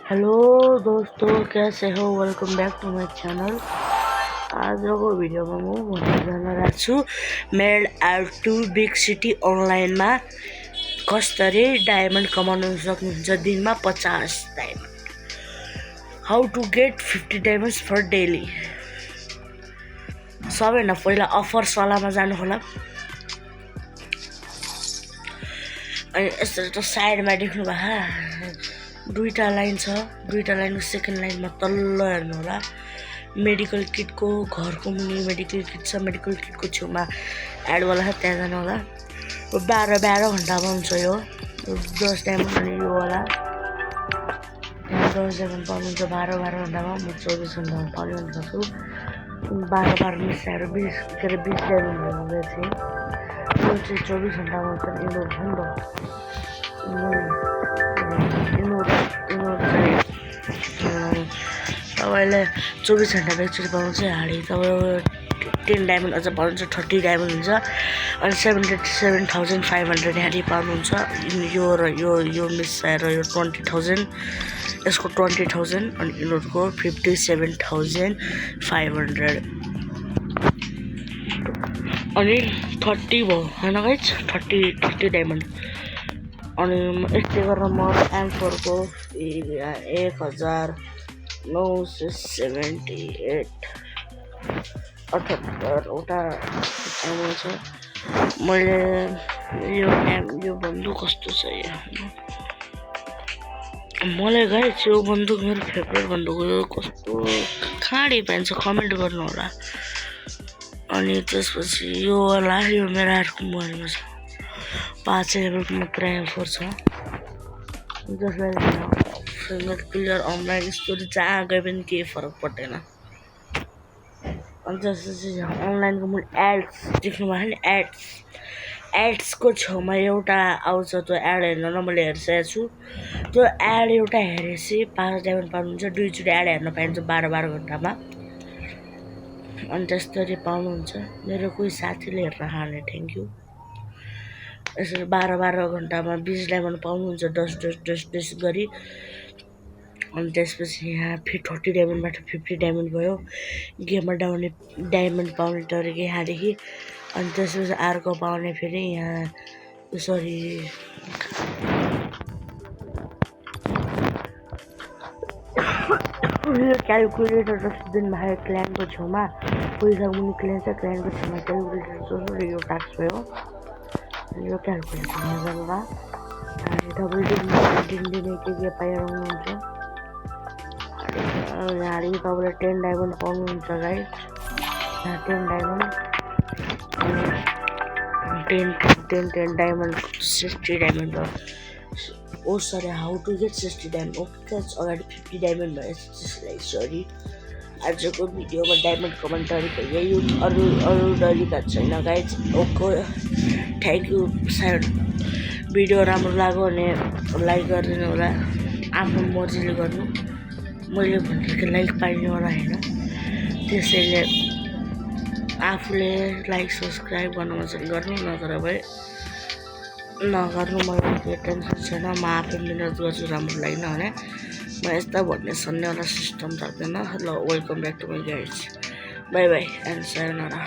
Hello दोस्तों, कैसे हो? Welcome back to my channel. आजको भिडियोमा म भन्न जान रहेको छु mad out two big city अनलाइनमा कसरी डायमन्ड कमाउन सक्नुहुन्छ। दिनमा 50 diamond. How to get 50 diamonds for daily. सबैभन्दा पहिला अफर्स वालामा जानु होला। अनि यसरी त साइडमा देख्नु भएको दुईटा लाइन छ। दुईटा लाइनको सेकेन्ड लाइनमा तल्लो हेर्नु होला। मेडिकल किटको घरको मुनि मेडिकल किट छ। मेडिकल किटको छेउमा एडवाला छ, त्यहाँ जानु होला। 12 घन्टामा हुन्छ यो 10 डायमन्ड। अनि यो होला यहाँ 10 डायमन्ड पाउनुहुन्छ 12 घन्टामा। म 24 घन्टामा पाउने सक्छु। 12 मिसाएर 20 डायमन्ड हुँदैछ। यो चाहिँ 24 घन्टामा हुन्छ। इनोड छ नि त, तपाईँले 24 घन्टामा एकचोटि पाउनुहुन्छ। हाडी तपाईँ 10 डायमन्ड अझ पाउनुहुन्छ, 30 डायमन्ड हुन्छ। अनि 77,500 हाडी पाउनुहुन्छ। यो र यो मिसाएर यो 20,000, यसको 20,000 अनि यिनीहरूको 57,500 अनि 30 भयो होइन गाइज, 30 डायमन्ड। अनि यस्तै गरेर म एन्सरको 1978 78वटा डायमन्ड छ। मैले यो बन्दुक कस्तो छ मलाई गाइज, यो बन्दुक मेरो फेभरेट बन्दुक हो। कस्तो खाँडी पाइन्छ कमेन्ट गर्नु होला। अनि त्यसपछि यो होला, यो मेरो अर्को मोबाइलमा छ। 5 लेभलको मात्र M4 छ, जसलाई फेभरेट प्लेयर अनलाइन स्टोरी जहाँ गए पनि केही फरक पर्दैन। अनि त्यसपछि अनलाइनको मैले एड्स देख्नु भयो नि, एड्सको छेउमा एउटा आउँछ। त्यो एड हेर्न मैले हेरिसकेको छु। त्यो एड एउटा हेरेपछि 5 डायमन्ड पाउनुहुन्छ। 2 चोटि एड हेर्न पाइन्छ 12 घन्टामा। अनि त्यस्तरी पाउनुहुन्छ। मेरो कोही साथीले हेरेर हाने, थ्याङ्क यू। यसरी 12 घन्टामा 20 डायमन्ड पाउनुहुन्छ, 10 गरी। अनि त्यसपछि यहाँ 30 डायमन्डबाट 50 डायमन्ड भयो। गेममा डायमन्ड पाउने तरिका यहाँदेखि। अनि त्यसपछि अर्को पाउने फेरि यहाँ सरी क्यालकुलेटर जस्तो दिनुभयो क्ल्यानको छेउमा। पैसा मुनि क्ल्यान छ, क्ल्यानको छेउमा क्यालकुलेटर जस्तो यो टास्क भयो। यो क्यालकुलेटरमा जानुला अनि तपाईँले दिनदिनै के पाएर हुनुहुन्छ। यहाँ तपाईँले 10 डायमन्ड पाउनुहुन्छ गाइज। यहाँ 10 डायमन्ड अनि 10 डायमन्ड 60 डायमन्ड हो। Oh sorry, how to get 60 diamond. Okay, अगाडि 50 डायमन्ड भयो, त्यसलाई सरी। आजको भिडियोमा डायमन्ड कमाउने तरिका यही हो, अरू तरिका छैन गाइज। Okay, thank you. सायद भिडियो राम्रो लाग्यो भने लाइक गरिदिनु होला। आफ्नो मर्जीले गर्नु, मैले भनेको लाइक पाइनु होला होइन। त्यसैले आफूले लाइक सब्सक्राइब गर्न मन गर्नु, नगर भए नगर्नु। मलाई केही टेन्सन छैन, म आफै मिहिनेत गर्छु राम्रो लाग्दैन भने। म यस्ता भन्ने सुन्नेवाला सिस्टम राख्दैन। ल, welcome back to my guys. Bye bye and sayonara.